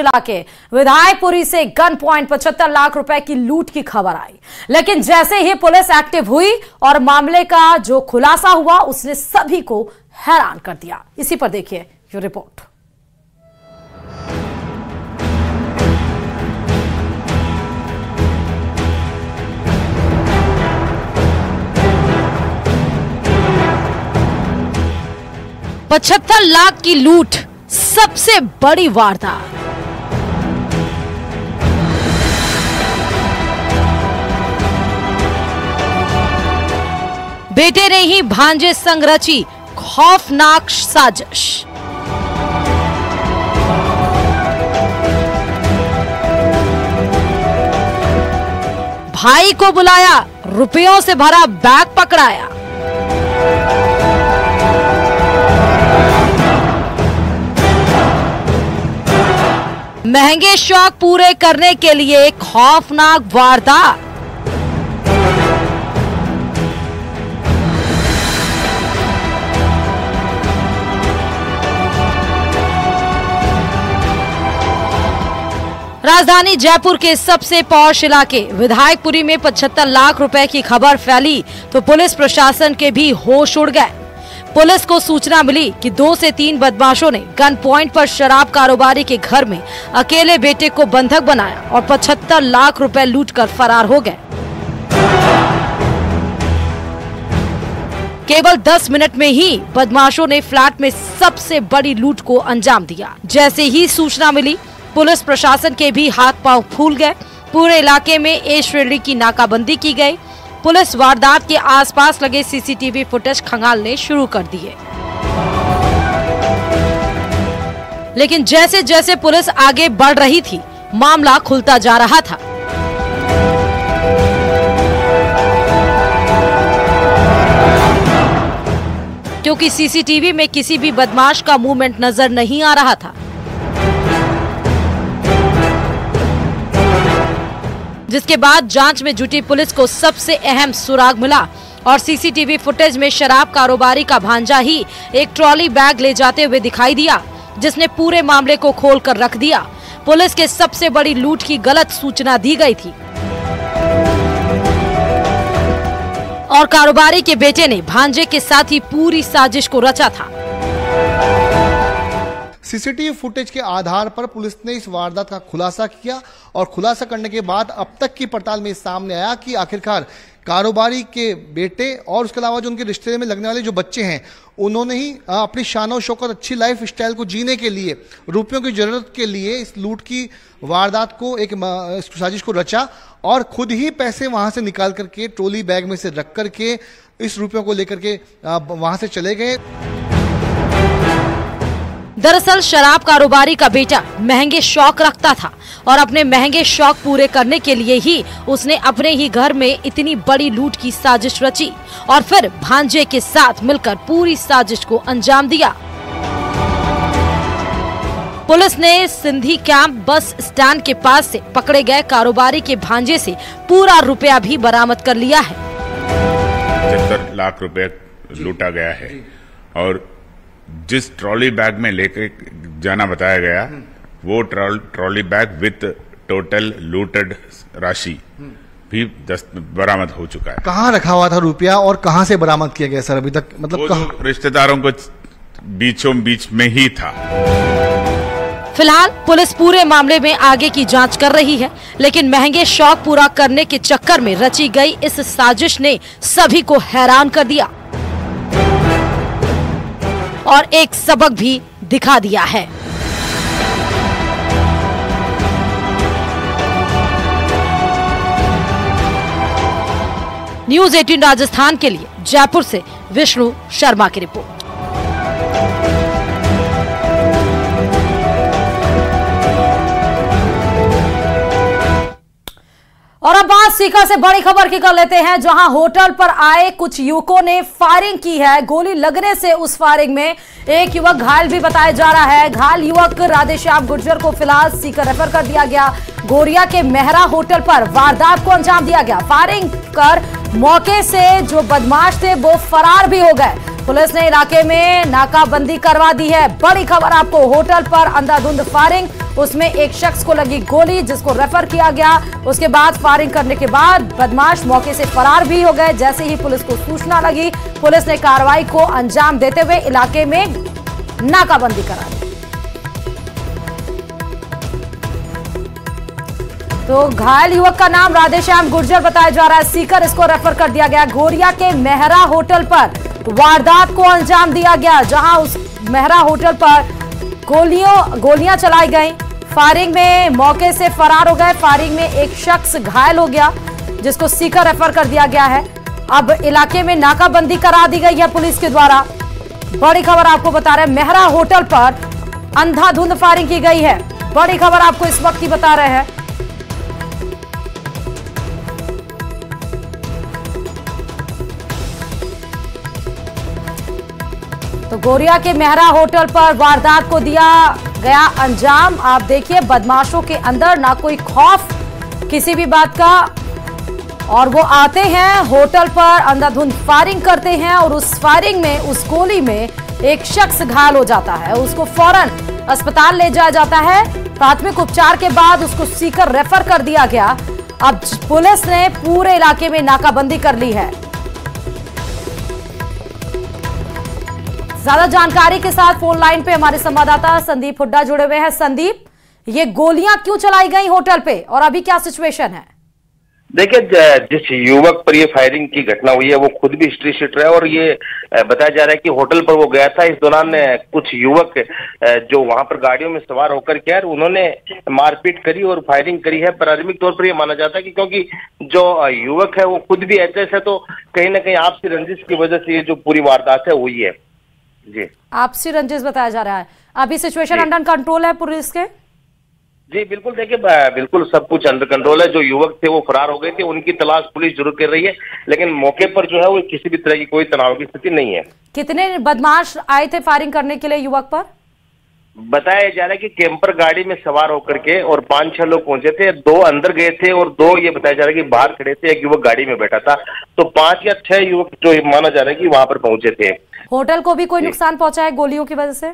इलाके विधायकपुरी से gun point 75 lakh रुपए की लूट की खबर आई। लेकिन जैसे ही पुलिस एक्टिव हुई और मामले का जो खुलासा हुआ उसने सभी को हैरान कर दिया। इसी पर देखिए ये रिपोर्ट। $75 लाख की लूट, सबसे बड़ी वारदात। बेटे ने ही भांजे संग रची खौफनाक साजिश। भाई को बुलाया, रुपयों से भरा बैग पकड़ाया। महंगे शौक पूरे करने के लिए खौफनाक वारदात। राजधानी जयपुर के सबसे पॉश इलाके विधायकपुरी में 75 लाख रुपए की खबर फैली तो पुलिस प्रशासन के भी होश उड़ गए। पुलिस को सूचना मिली कि 2 से 3 बदमाशों ने गन पॉइंट पर शराब कारोबारी के घर में अकेले बेटे को बंधक बनाया और 75 लाख रुपए लूटकर फरार हो गए। केवल 10 मिनट में ही बदमाशों ने फ्लैट में सबसे बड़ी लूट को अंजाम दिया। जैसे ही सूचना मिली पुलिस प्रशासन के भी हाथ पांव फूल गए। पूरे इलाके में ए श्रेणी की नाकाबंदी की गई। पुलिस वारदात के आसपास लगे सीसीटीवी फुटेज खंगालने शुरू कर दिए। लेकिन जैसे जैसे पुलिस आगे बढ़ रही थी मामला खुलता जा रहा था। क्योंकि सीसीटीवी में किसी भी बदमाश का मूवमेंट नजर नहीं आ रहा था, जिसके बाद जांच में जुटी पुलिस को सबसे अहम सुराग मिला और सीसीटीवी फुटेज में शराब कारोबारी का भांजा ही एक ट्रॉली बैग ले जाते हुए दिखाई दिया, जिसने पूरे मामले को खोलकर रख दिया। पुलिस के सबसे बड़ी लूट की गलत सूचना दी गई थी और कारोबारी के बेटे ने भांजे के साथ ही पूरी साजिश को रचा था। सीसीटीवी फुटेज के आधार पर पुलिस ने इस वारदात का खुलासा किया और खुलासा करने के बाद अब तक की पड़ताल में सामने आया कि आखिरकार कारोबारी के बेटे और उसके अलावा जो उनके रिश्ते में लगने वाले जो बच्चे हैं उन्होंने ही अपनी शान और शौकत अच्छी लाइफ स्टाइल को जीने के लिए रुपयों की जरूरत के लिए इस लूट की वारदात को एक साजिश को रचा और खुद ही पैसे वहां से निकाल करके ट्रॉली बैग में से रख करके इस रुपयों को लेकर के वहां से चले गए। दरअसल शराब कारोबारी का बेटा महंगे शौक रखता था और अपने महंगे शौक पूरे करने के लिए ही उसने अपने ही घर में इतनी बड़ी लूट की साजिश रची और फिर भांजे के साथ मिलकर पूरी साजिश को अंजाम दिया। पुलिस ने सिंधी कैंप बस स्टैंड के पास से पकड़े गए कारोबारी के भांजे से पूरा रुपया भी बरामद कर लिया है। 75 लाख रुपए लूटा गया है और जिस ट्रॉली बैग में लेके जाना बताया गया वो trolley bag with total looted राशि भी बरामद हो चुका है। कहाँ रखा हुआ था रुपया और कहाँ से बरामद किया गया सर अभी तक? मतलब रिश्तेदारों को बीचों बीच में ही था। फिलहाल पुलिस पूरे मामले में आगे की जांच कर रही है, लेकिन महंगे शौक पूरा करने के चक्कर में रची गई इस साजिश ने सभी को हैरान कर दिया और एक सबक भी दिखा दिया है। न्यूज़ 18 राजस्थान के लिए जयपुर से विष्णु शर्मा की रिपोर्ट। और अब बात सीकर से बड़ी खबर की कर लेते हैं, जहां होटल पर आए कुछ युवकों ने फायरिंग की है। गोली लगने से उस फायरिंग में एक युवक घायल भी बताया जा रहा है। घायल युवक राधेश्याम गुर्जर को फिलहाल सीकर रेफर कर दिया गया। गोरिया के मेहरा होटल पर वारदात को अंजाम दिया गया। फायरिंग कर मौके से जो बदमाश थे वो फरार भी हो गए। पुलिस ने इलाके में नाकाबंदी करवा दी है। बड़ी खबर आपको, होटल पर अंधाधुंध फायरिंग, उसमें एक शख्स को लगी गोली, जिसको रेफर किया गया। उसके बाद फायरिंग करने के बाद बदमाश मौके से फरार भी हो गए। जैसे ही पुलिस को सूचना लगी, पुलिस ने कार्रवाई को अंजाम देते हुए इलाके में नाकाबंदी करा दी। तो घायल युवक का नाम राधेश्याम गुर्जर बताया जा रहा है। सीकर इसको रेफर कर दिया गया। गोरिया के मेहरा होटल पर वारदात को अंजाम दिया गया, जहां उस मेहरा होटल पर गोलियां चलाई गई। फायरिंग में मौके से फरार हो गए। फायरिंग में एक शख्स घायल हो गया, जिसको सीकर रेफर कर दिया गया है। अब इलाके में नाकाबंदी करा दी गई है पुलिस के द्वारा। बड़ी खबर आपको बता रहे हैं, मेहरा होटल पर अंधाधुंध फायरिंग की गई है। बड़ी खबर आपको इस वक्त ही बता रहे हैं। तो गोरिया के मेहरा होटल पर वारदात को दिया गया अंजाम। आप देखिए, बदमाशों के अंदर ना कोई खौफ किसी भी बात का, और वो आते हैं होटल पर, अंधाधुंध फायरिंग करते हैं, और उस फायरिंग में, उस गोली में एक शख्स घायल हो जाता है। उसको फौरन अस्पताल ले जाया जाता है। प्राथमिक उपचार के बाद उसको सीकर रेफर कर दिया गया। अब पुलिस ने पूरे इलाके में नाकाबंदी कर ली है। ज्यादा जानकारी के साथ फोन लाइन पे हमारे संवाददाता संदीप हुड्डा जुड़े हुए हैं। संदीप, ये गोलियां क्यों चलाई गई होटल पे और अभी क्या सिचुएशन है? देखिए, जिस युवक पर ये फायरिंग की घटना हुई है वो खुद भी हिस्ट्री शीटर है, और ये बताया जा रहा है कि होटल पर वो गया था। इस दौरान कुछ युवक जो वहां पर गाड़ियों में सवार होकर के आए, उन्होंने मारपीट करी और फायरिंग करी है। प्राथमिक तौर पर ये माना जाता है कि क्योंकि जो युवक है वो खुद भी एचएस है, तो कहीं ना कहीं आपसी रंजिश की वजह से ये जो पूरी वारदात है हुई है। जी, आपसी रंजिश बताया जा रहा है। अभी सिचुएशन अंडर कंट्रोल है पुलिस के? जी बिल्कुल, देखिए बिल्कुल सब कुछ अंडर कंट्रोल है। जो युवक थे वो फरार हो गए थे, उनकी तलाश पुलिस जरूर कर रही है, लेकिन मौके पर जो है वो किसी भी तरह की कोई तनाव की स्थिति नहीं है। कितने बदमाश आए थे फायरिंग करने के लिए युवक पर? बताया जा रहा है कि कैंपर गाड़ी में सवार होकर के और 5-6 लोग पहुंचे थे। 2 अंदर गए थे और 2 ये बताया जा रहा है कि बाहर खड़े थे। एक युवक गाड़ी में बैठा था। तो 5 या 6 युवक जो माना जा रहा है कि वहां पर पहुंचे थे। होटल को भी कोई नुकसान पहुंचा है गोलियों की वजह से?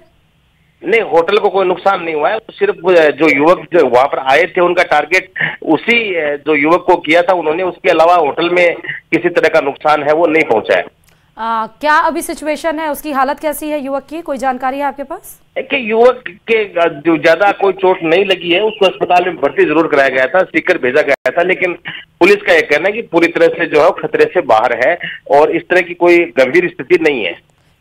नहीं, होटल को कोई नुकसान नहीं हुआ है। सिर्फ जो युवक जो वहां पर आए थे उनका टारगेट उसी जो युवक को किया था उन्होंने। उसके अलावा होटल में किसी तरह का नुकसान है वो नहीं पहुंचा है। क्या अभी सिचुएशन है, उसकी हालत कैसी है युवक की, कोई जानकारी है आपके पास? कि युवक के जो ज्यादा कोई चोट नहीं लगी है, उसको अस्पताल में भर्ती जरूर कराया गया था, सीकर भेजा गया था, लेकिन पुलिस का यह कहना है कि पूरी तरह से जो है खतरे से बाहर है और इस तरह की कोई गंभीर स्थिति नहीं है।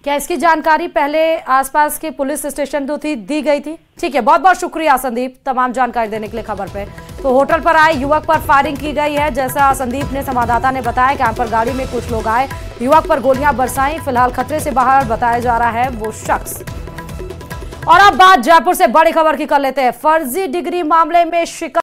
क्या इसकी जानकारी पहले आसपास के पुलिस स्टेशन जो थी दी गई थी? ठीक है, बहुत बहुत शुक्रिया संदीप तमाम जानकारी देने के लिए खबर पे। तो होटल पर आए युवक पर फायरिंग की गई है, जैसा संदीप ने संवाददाता ने बताया। कैंपर गाड़ी में कुछ लोग आए, युवक पर गोलियां बरसाई। फिलहाल खतरे से बाहर बताया जा रहा है वो शख्स। और अब बात जयपुर से बड़ी खबर की कर लेते हैं। फर्जी डिग्री मामले में शिकार